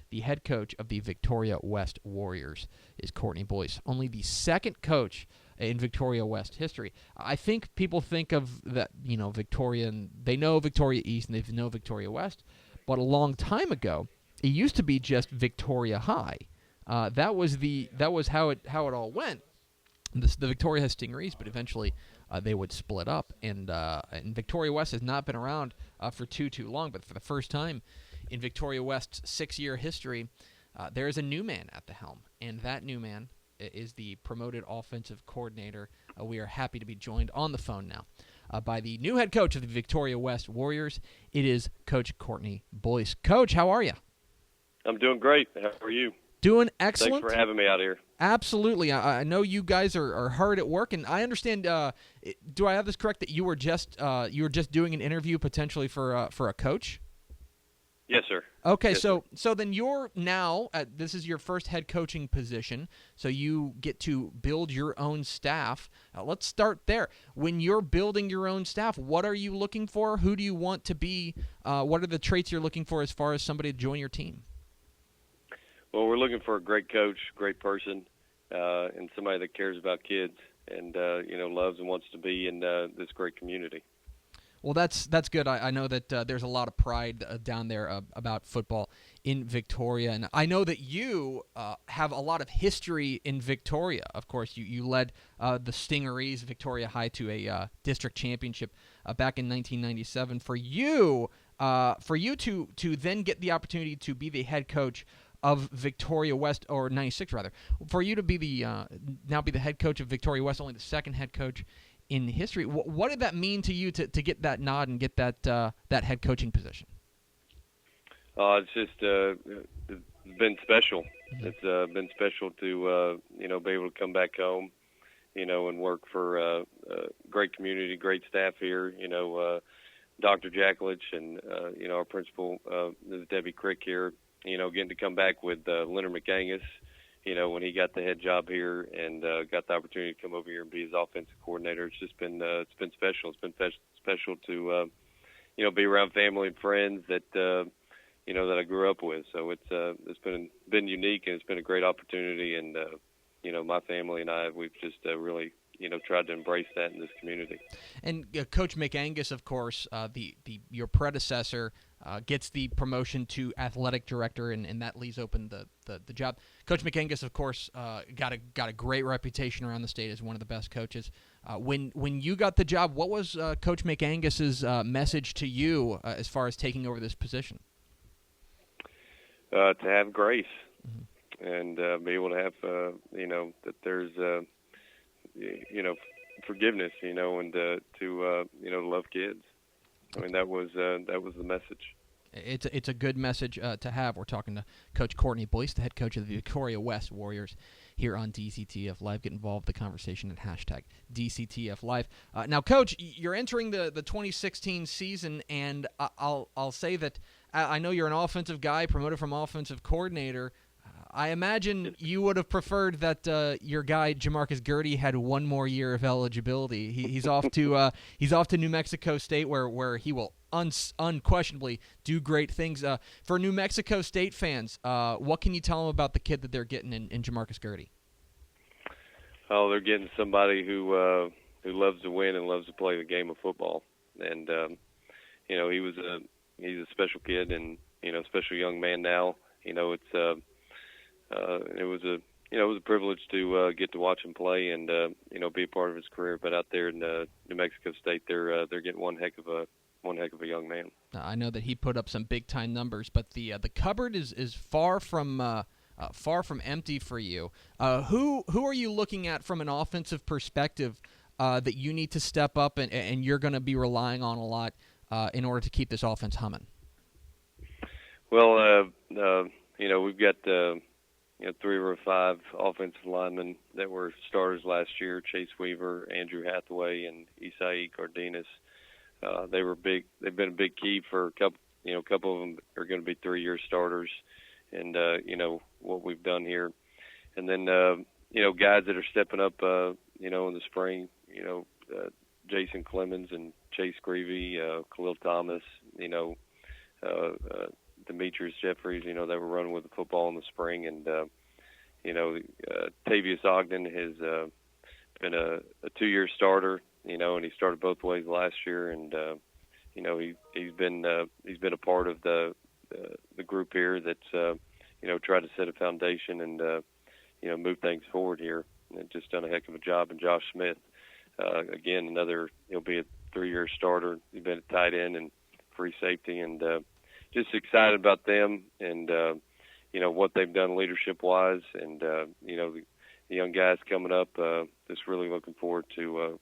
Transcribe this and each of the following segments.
the head coach of the Victoria West Warriors is Courtney Boyce, only the second coach in Victoria West history. I think people think of that, Victoria, and they know Victoria East and they know Victoria West, but a long time ago, it used to be just Victoria High. That was how it all went. The Victoria has Stingarees, but eventually they would split up, and Victoria West has not been around for too long. But for the first time in Victoria West's 6-year history, there is a new man at the helm, and that new man is the promoted offensive coordinator. We are happy to be joined on the phone now by the new head coach of the Victoria West Warriors. It is Coach Courtney Boyce. Coach, how are you? I'm doing great. How are you? Doing excellent. Thanks for having me out here. Absolutely. I know you guys are hard at work, and I understand. Do I have this correct that you were just doing an interview potentially for a coach? Yes, sir. Okay, yes, so sir. Then you're now this is your first head coaching position, so you get to build your own staff. Let's start there. When you're building your own staff, what are you looking for? Who do you want to be? What are the traits you're looking for as far as somebody to join your team? Well, we're looking for a great coach, great person, and somebody that cares about kids and loves and wants to be in this great community. Well, that's good. I know that there's a lot of pride down there about football in Victoria, and I know that you have a lot of history in Victoria. Of course, you led the Stingarees, Victoria High, to a district championship back in 1997. For you to then get the opportunity to be the head coach of Victoria West, or 96 rather, for you to be now be the head coach of Victoria West, only the second head coach in history. What did that mean to you to get that nod and get that head coaching position? It's just been special. It's been special to be able to come back home, and work for a great community, great staff here. Dr. Jacklich and our principal, Ms. Debbie Crick here. Getting to come back with Leonard McAngus, when he got the head job here and got the opportunity to come over here and be his offensive coordinator. It's just been special. It's been special to be around family and friends that that I grew up with. So it's been unique, and it's been a great opportunity. And my family and we've just really tried to embrace that in this community. And Coach McAngus, of course, your predecessor, gets the promotion to athletic director, and that leaves open the job. Coach McAngus, of course, got a great reputation around the state as one of the best coaches. When you got the job, what was Coach McAngus's message to you as far as taking over this position? To have grace, and be able to have that there's forgiveness, and to love kids. I mean, that was the message. It's a good message to have. We're talking to Coach Courtney Boyce, the head coach of the Victoria West Warriors, here on DCTF Live. Get involved in the conversation at hashtag DCTF Live. Now, Coach, you're entering the 2016 season, and I'll say that I know you're an offensive guy, promoted from offensive coordinator. I imagine you would have preferred that your guy Jamarcus Gertie had one more year of eligibility. He's off to New Mexico State, where he will unquestionably do great things. For New Mexico State fans, what can you tell them about the kid that they're getting in Jamarcus Gertie? Oh, they're getting somebody who loves to win and loves to play the game of football. And he's a special kid and special young man now. It was a privilege to get to watch him play and be a part of his career. But out there in New Mexico State, they're getting one heck of a young man. I know that he put up some big time numbers, but the cupboard is far from empty for you. Who are you looking at from an offensive perspective that you need to step up and you're going to be relying on a lot in order to keep this offense humming? Well, we've got 3 or 5 offensive linemen that were starters last year: Chase Weaver, Andrew Hathaway, and Isai Cardenas. They've been a big key for a couple. A couple of them are going to be 3-year starters, and what we've done here, and then guys that are stepping up, in the spring. Jason Clemens and Chase Greavy, Khalil Thomas. Demetrius Jeffries. They were running with the football in the spring, and Tavius Ogden has been a 2-year starter. And he started both ways last year, and he's been a part of the group here that's tried to set a foundation and move things forward here. And just done a heck of a job. And Josh Smith, again, he'll be a 3-year starter. He's been a tight end and free safety, and just excited about them and what they've done leadership wise, and the young guys coming up. Just really looking forward to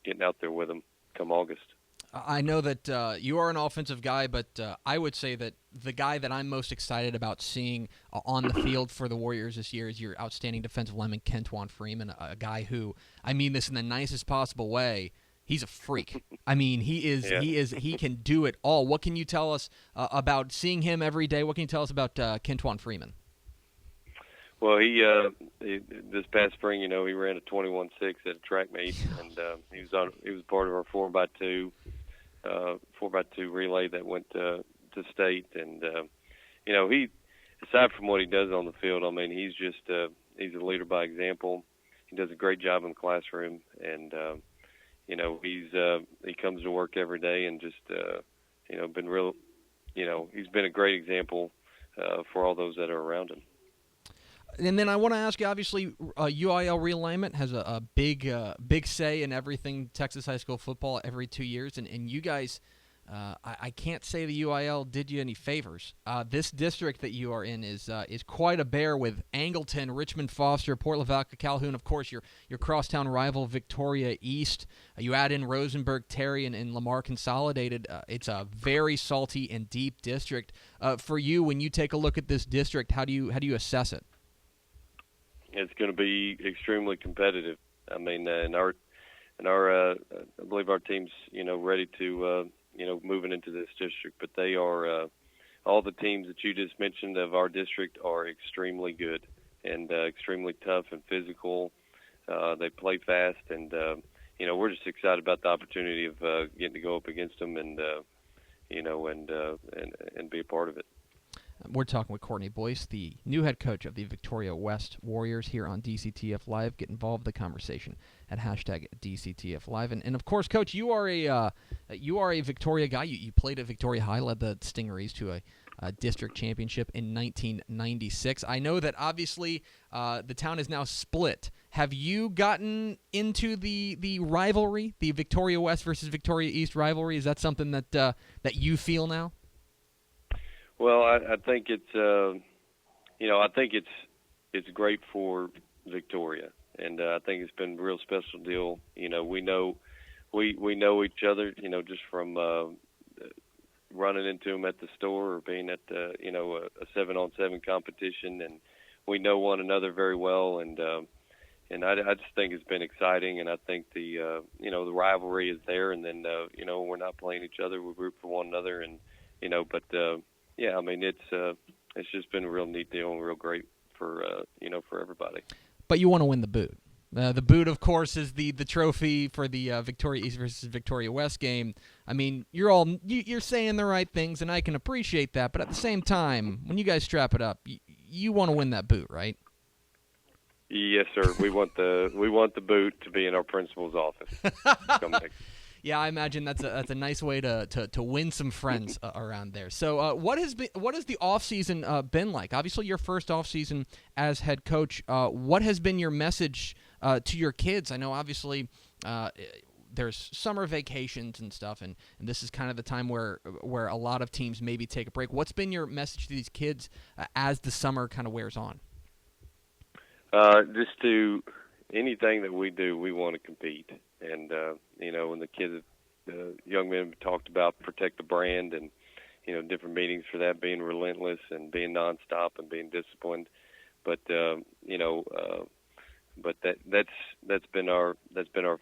getting out there with them come August. I know that you are an offensive guy, but I would say that the guy that I'm most excited about seeing on the field for the Warriors this year is your outstanding defensive lineman, Kentwan Freeman, a guy who, I mean this in the nicest possible way, he's a freak. I mean, he can do it all. What can you tell us about seeing him every day? What can you tell us about Kentwan Freeman? Well, he this past spring, he ran a 21.6 at a track meet, and he was part of our 4x2 relay that went to state, and he, aside from what he does on the field, I mean, he's a leader by example. He does a great job in the classroom, and he comes to work every day and just been real. He's been a great example for all those that are around him. And then I want to ask you, obviously, UIL realignment has a big say in everything Texas high school football every 2 years. And you guys, I can't say the UIL did you any favors. This district that you are in is quite a bear with Angleton, Richmond Foster, Port Lavaca, Calhoun, of course, your crosstown rival, Victoria East. You add in Rosenberg, Terry, and Lamar Consolidated. It's a very salty and deep district. For you, when you take a look at this district, how do you assess it? It's going to be extremely competitive. I mean, I believe our team's, ready to, moving into this district. But they are, all the teams that you just mentioned of our district are extremely good and extremely tough and physical. They play fast, and we're just excited about the opportunity of getting to go up against them and be a part of it. We're talking with Courtney Boyce, the new head coach of the Victoria West Warriors here on DCTF Live. Get involved in the conversation at hashtag DCTF Live. And of course, Coach, you are a Victoria guy. You played at Victoria High, led the Stingarees to a district championship in 1996. I know that obviously the town is now split. Have you gotten into the rivalry, the Victoria West versus Victoria East rivalry? Is that something that you feel now? Well, I think it's it's great for Victoria, and I think it's been a real special deal. We know each other, just from running into them at the store or being at a 7-on-7 competition, and we know one another very well, and I just think it's been exciting, and I think the rivalry is there, and then we're not playing each other, we root for one another, and yeah, I mean, it's just been a real neat deal and real great for for everybody. But you want to win the boot. The boot, of course, is the trophy for the Victoria East versus Victoria West game. I mean, you're saying the right things, and I can appreciate that. But at the same time, when you guys strap it up, you want to win that boot, right? Yes, sir. We want the boot to be in our principal's office. Yeah, I imagine that's a nice way to win some friends around there. So, what has the off season been like? Obviously, your first off season as head coach. What has been your message to your kids? I know, obviously, there's summer vacations and stuff, and this is kind of the time where a lot of teams maybe take a break. What's been your message to these kids as the summer kind of wears on? Just to anything that we do, we want to compete. And, when the kids, the young men talked about protect the brand and, different meetings for that, being relentless and being nonstop and being disciplined. But, but that's been our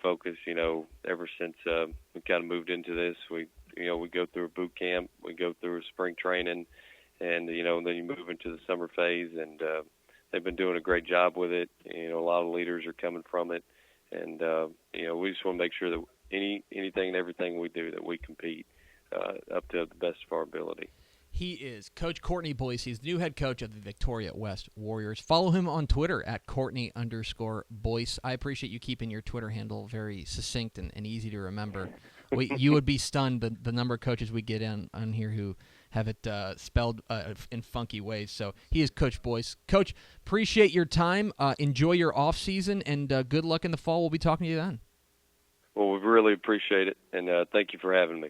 focus, ever since we kind of moved into this. We go through a boot camp, we go through a spring training, and, then you move into the summer phase, and they've been doing a great job with it. A lot of leaders are coming from it. And, we just want to make sure that anything and everything we do, that we compete up to the best of our ability. He is Coach Courtney Boyce. He's the new head coach of the Victoria West Warriors. Follow him on Twitter at Courtney_Boyce. I appreciate you keeping your Twitter handle very succinct and easy to remember. You would be stunned the number of coaches we get on here who have it spelled in funky ways. So he is Coach Boyce. Coach, appreciate your time. Enjoy your off season, and good luck in the fall. We'll be talking to you then. Well, we really appreciate it, and thank you for having me.